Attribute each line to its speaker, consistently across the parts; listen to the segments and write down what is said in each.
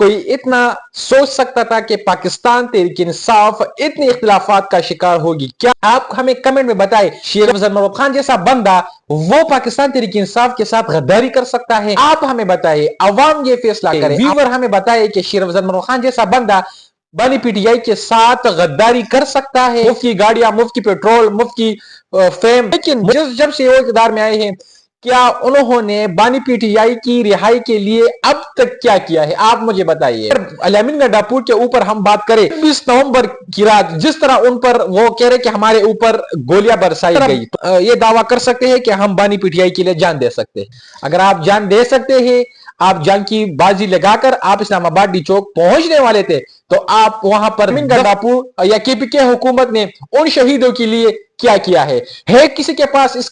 Speaker 1: कोई इतना सोच सकता था कि पाकिस्तान तहरीक इंसाफ इतने इख्तिलाफात का शिकार होगी? क्या आप हमें कमेंट में बताएं, शेर अफजल मरूफ खान जैसा बंदा वो पाकिस्तान तहरीक इंसाफ के साथ गद्दारी कर सकता है? आप हमें बताइए, अवाम ये फैसला करे। व्यूअर हमें बताए कि शेर अफजल मरूफ खान जैसा बंदा बानी पीटीआई के साथ गद्दारी कर सकता है? मुफ्त की गाड़ियां, मुफ्त की पेट्रोल, मुफ्त की फेम। लेकिन जब से वो इक़्तिदार में आए हैं, क्या उन्होंने बानी पीटीआई की रिहाई के लिए अब तक क्या किया है? आप मुझे बताइए। अल-अमीन गंडापुर के ऊपर हम बात करें, 20 नवंबर की रात जिस तरह उन पर वो कह रहे कि हमारे ऊपर गोलियां बरसाई गई, तो ये दावा कर सकते हैं कि हम बानी पीटीआई के लिए जान दे सकते हैं। अगर आप जान दे सकते हैं, आप जान की बाजी लगाकर आप इस्लामाबाद डी चौक पहुंचने वाले थे, तो आप वहां पर गंडापुर या केपीके हुकूमत ने उन शहीदों के लिए क्या किया है किसी के पास इस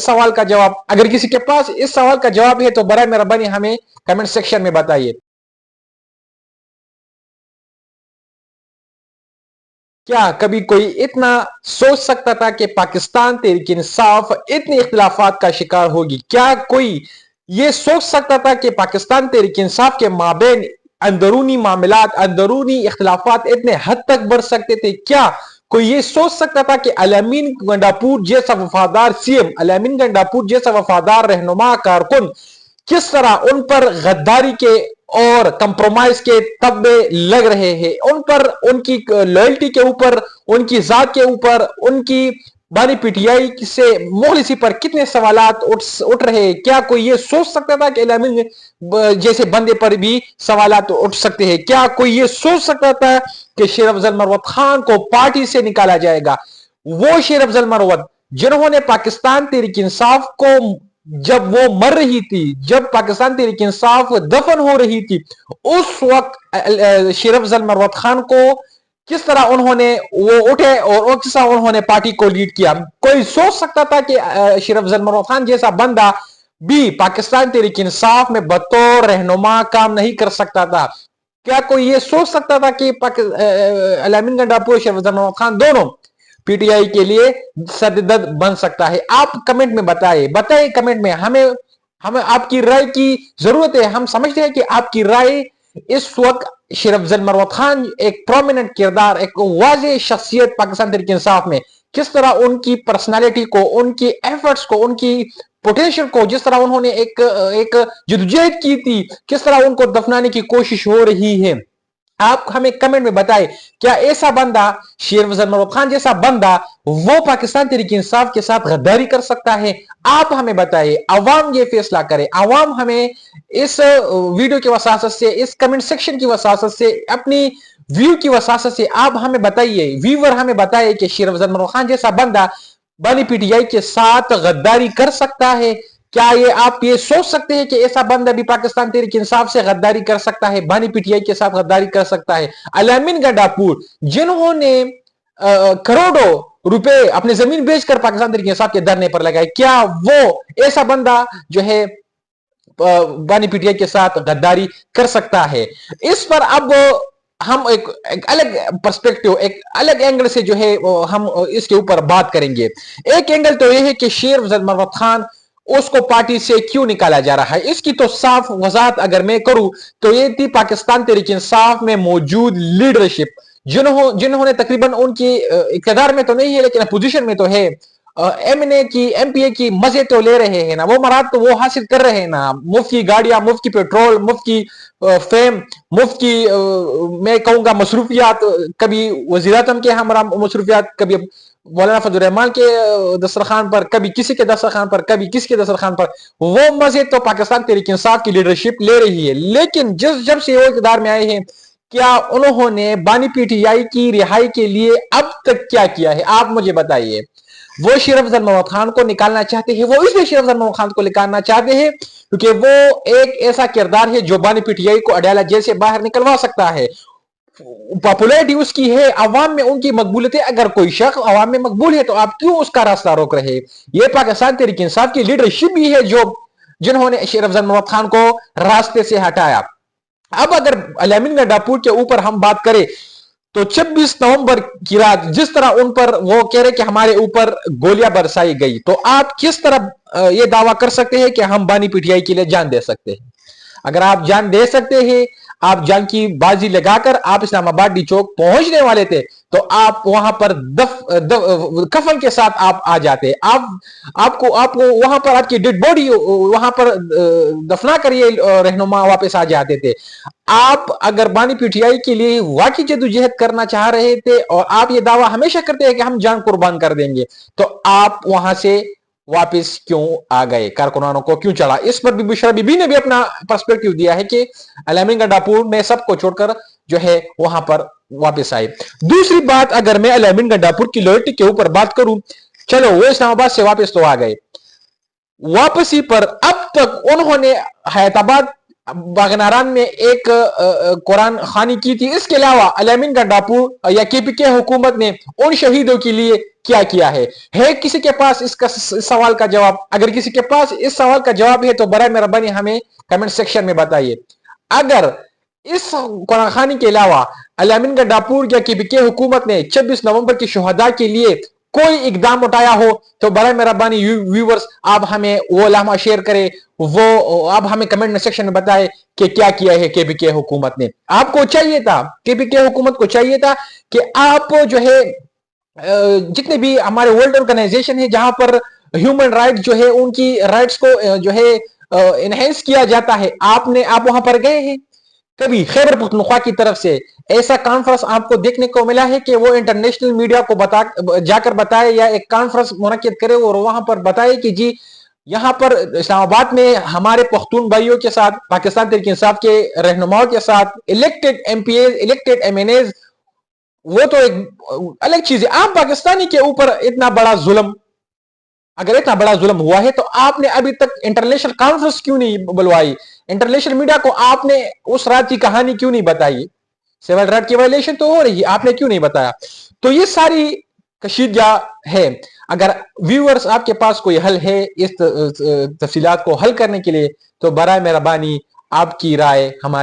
Speaker 1: सवाल का जवाब? अगर किसी के पास इस सवाल का जवाब है तो बराए मेहरबानी हमें कमेंट सेक्शन में बताइए। क्या कभी कोई इतना सोच सकता था कि पाकिस्तान तहरीक इंसाफ इतने इख्तिलाफात का शिकार होगी? क्या कोई ये सोच सकता था कि पाकिस्तान तहरीक इंसाफ के माबेन अंदरूनी मामलात, अंदरूनी इख्तिलाफात इतने हद तक बढ़ सकते थे? क्या कोई ये सोच सकता था कि अल-अमीन गंडापुर जैसा वफादार सीएम, अल-अमीन गंडापुर जैसा वफादार रहनुमा कारकुन किस तरह उन पर गद्दारी के और कंप्रोमाइज के तब्बे लग रहे हैं, उन पर, उनकी लॉयल्टी के ऊपर, उनकी जात के ऊपर, उनकी बानी पीटीआई से मोहलिसी पर कितने सवालात उठ रहे हैं? क्या कोई ये सोच सकता था कि अल-अमीन जैसे बंदे पर भी सवालात उठ सकते हैं? क्या कोई ये सोच सकता था कि शेर अफजल मरवत खान को पार्टी से निकाला जाएगा? वो शेर अफजल मरवत जिन्होंने पाकिस्तान तहरीक इंसाफ को, जब वो मर रही थी, जब पाकिस्तान तहरीक इंसाफ दफन हो रही थी, उस वक्त शेर अफजल मरवत खान को किस तरह उन्होंने वो उठे और किस तरह उन्होंने पार्टी को लीड किया? कोई सोच सकता था कि शेर अफजल मरवत खान जैसा बंदा भी पाकिस्तान तहरीक इंसाफ में बतौर रहनुमा काम नहीं कर सकता था? क्या कोई ये सोच सकता था कि अल-अमीन गंडापुर, शेर अफजल मरवत खान दोनों पीटीआई के लिए सदद बन सकता है? आप कमेंट में बताएं कमेंट में। हमें आपकी राय की जरूरत है। हम समझते हैं कि आपकी राय इस वक्त शेर अफजल मरवत खान एक प्रोमिनेंट किरदार, एक वाज़ेह शख्सियत पाकिस्तान तहरीक इंसाफ में, किस तरह उनकी पर्सनालिटी को, उनकी एफर्ट्स को, उनकी पोटेंशियल को, जिस तरह उन्होंने एक जद्दोजहद की थी, किस तरह उनको दफनाने की कोशिश हो रही है। आप हमें कमेंट में बताएं, क्या ऐसा बंदा, शेर अफजल मरवत खान जैसा बंदा, वो पाकिस्तान तहरीक इंसाफ के साथ गद्दारी कर सकता है? आप हमें बताइए, अवाम ये फैसला करे। अवाम हमें इस वीडियो की वसासत से, इस कमेंट सेक्शन की वसासत से, अपनी व्यू की वसासत से आप हमें बताइए, व्यूअर हमें बताइए कि शेर अफजल मरवत खान जैसा बंदा बानी पीटीआई के साथ गद्दारी कर सकता है? क्या आप ये सोच सकते हैं कि ऐसा बंदा भी पाकिस्तान तहरीक इंसाफ से गद्दारी कर सकता है, बानी पीटीआई के साथ गद्दारी कर सकता है? अल-अमीन गंडापुर जिन्होंने करोड़ों रुपए अपनी जमीन बेचकर पाकिस्तान तहरीक इंसाफ के धरने पर लगाए, क्या वो ऐसा बंदा जो है बानी पीटीआई के साथ गद्दारी कर सकता है? इस पर अब हम एक अलग पर्सपेक्टिव, एक अलग एंगल से जो है हम इसके ऊपर बात करेंगे। एक एंगल तो यह है कि शेर अफजल मरवत खान, उसको पार्टी से क्यों निकाला जा रहा है? इसकी तो साफ वजाहत अगर मैं करूं तो ये थी पाकिस्तान तहरीक इंसाफ में मौजूद लीडरशिप, जिन्होंने तकरीबन उनकी इक़्तिदार में तो नहीं है लेकिन अपोजिशन में तो है, एमएनए की, एमपीए की मजे तो ले रहे हैं ना, वो मराद तो वो हासिल कर रहे हैं ना, मुफ्त की गाड़ियां, मुफ्त की पेट्रोल, मुफ्त की फेम, मुफ्त की मैं कहूंगा मसरूफियात, कभी वज़ीर आज़म के हमरा मसरूफियात, कभी मौलाना फजल रहमान के दस्तरखान पर, कभी किसी के दस्तरखान पर, कभी किसी के दस्तरखान पर, वो मजे तो पाकिस्तान तहरीक इंसाफ की लीडरशिप ले रही है। लेकिन जब से वो इक़्तिदार में आए हैं, क्या उन्होंने बानी पीटीआई की रिहाई के लिए अब तक क्या किया है? आप मुझे बताइए। वो शेर अफजल मरवत खान को निकालना चाहते हैं, वो इसलिए शेर अफजल मरवत खान को निकालना चाहते हैं क्योंकि वो एक ऐसा किरदार है जो बानी पीटीआई को अडयाला जेल से बाहर निकलवा सकता है। पॉपुलैरिटी उसकी है, अवाम में उनकी मकबूलियत है। अगर कोई शख्स अवाम में मकबूल है तो आप क्यों उसका रास्ता रोक रहे? ये पाकिस्तान तहरीक इंसाफ की लीडरशिप भी है जिन्होंने शेर अफजल मरवत खान को रास्ते से हटाया। अब अगर अल-अमीन गंडापुर के ऊपर हम बात करें तो 26 नवंबर की रात जिस तरह उन पर वो कह रहे कि हमारे ऊपर गोलियां बरसाई गई, तो आप किस तरह ये दावा कर सकते हैं कि हम बानी पीटीआई के लिए जान दे सकते हैं? अगर आप जान दे सकते हैं, آپ جنگ کی بازی لگا کر آپ اسلام آباد ڈی چوک پہنچنے والے تھے تو آپ وہاں پر کفن کے ساتھ آپ آ جاتے. آپ کو وہاں پر آپ کی ڈیڈ باڈی وہاں پر دفنا کر یہ رہنما واپس آ جاتے تھے. آپ اگر بانی پی ٹی آئی کے لیے واقعی جدوجہد کرنا چاہ رہے تھے اور آپ یہ دعویٰ ہمیشہ کرتے ہیں کہ ہم جان قربان کر دیں گے, تو آپ وہاں سے واپس کیوں آ گئے, کارکنانوں کو کیوں چڑھا؟ اس پر بھی بشرا بی بی نے بھی اپنا پرسپیکٹیو دیا ہے کہ علامین گنڈاپور میں سب کو چھوڑ کر جو ہے وہاں پر واپس آئے. دوسری بات, اگر میں علامین گنڈاپور کی لوئلٹی کے اوپر بات کروں, چلو وہ اسلام آباد سے واپس تو آ گئے, واپسی پر اب تک انہوں نے حیات آباد باغناران میں ایک قرآن خوانی کی تھی. اس کے علاوہ علامین گنڈاپور یا کے پی کے حکومت نے ان شہیدوں کے لیے کیا ہے کسی کے پاس اس سوال کا جواب؟ اگر کسی کے پاس اس سوال کا جواب ہے تو برائے مہربانی ہمیں کمنٹ سیکشن میں بتائیے. اگر اس قرآن خوانی کے علاوہ علامین گنڈاپور یا کے پی کے حکومت نے 26 نومبر کی شہداء کے لیے کوئی اقدام اٹھایا ہو تو برائے مہربانی ویورز آپ ہمیں وہ لمحہ شیئر کریں, وہ آپ ہمیں کمنٹ سیکشن میں بتائیں کہ کیا ہے کے پی کے حکومت نے. آپ کو چاہیے تھا, کے پی کے حکومت کو چاہیے تھا کہ آپ جو ہے جتنے بھی ہمارے ورلڈ آرگنائزیشن ہے جہاں پر ہیومن رائٹ جو ہے ان کی رائٹس کو جو ہے انہینس کیا جاتا ہے, آپ وہاں پر گئے ہیں؟ کبھی خیبر پختونخوا کی طرف سے ایسا کانفرنس آپ کو دیکھنے کو ملا ہے کہ وہ انٹرنیشنل میڈیا کو جا کر بتائے یا ایک کانفرنس منعقد کرے اور وہاں پر بتائے کہ جی یہاں پر اسلام آباد میں ہمارے پختون بھائیوں کے ساتھ, پاکستان تحریک انصاف کے رہنماؤں کے ساتھ elected M P As, elected M N As, وہ تو ایک الگ چیز ہے. آپ پاکستانی کے اوپر اتنا بڑا ظلم, اگر اتنا بڑا ظلم ہوا ہے تو آپ نے ابھی تک انٹرنیشنل کانفرنس کیوں نہیں بلوائی؟ انٹرنیشنل میڈیا کو آپ نے اس رات کی کہانی کیوں نہیں بتائی؟ سیول رائٹ کی وائلیشن تو ہو رہی ہے, آپ نے کیوں نہیں بتایا؟ تو یہ ساری کشیدگیاں ہے. اگر ویورز آپ کے پاس کوئی حل ہے اس تفصیلات کو حل کرنے کے لیے تو برائے مہربانی آپ کی رائے ہمارے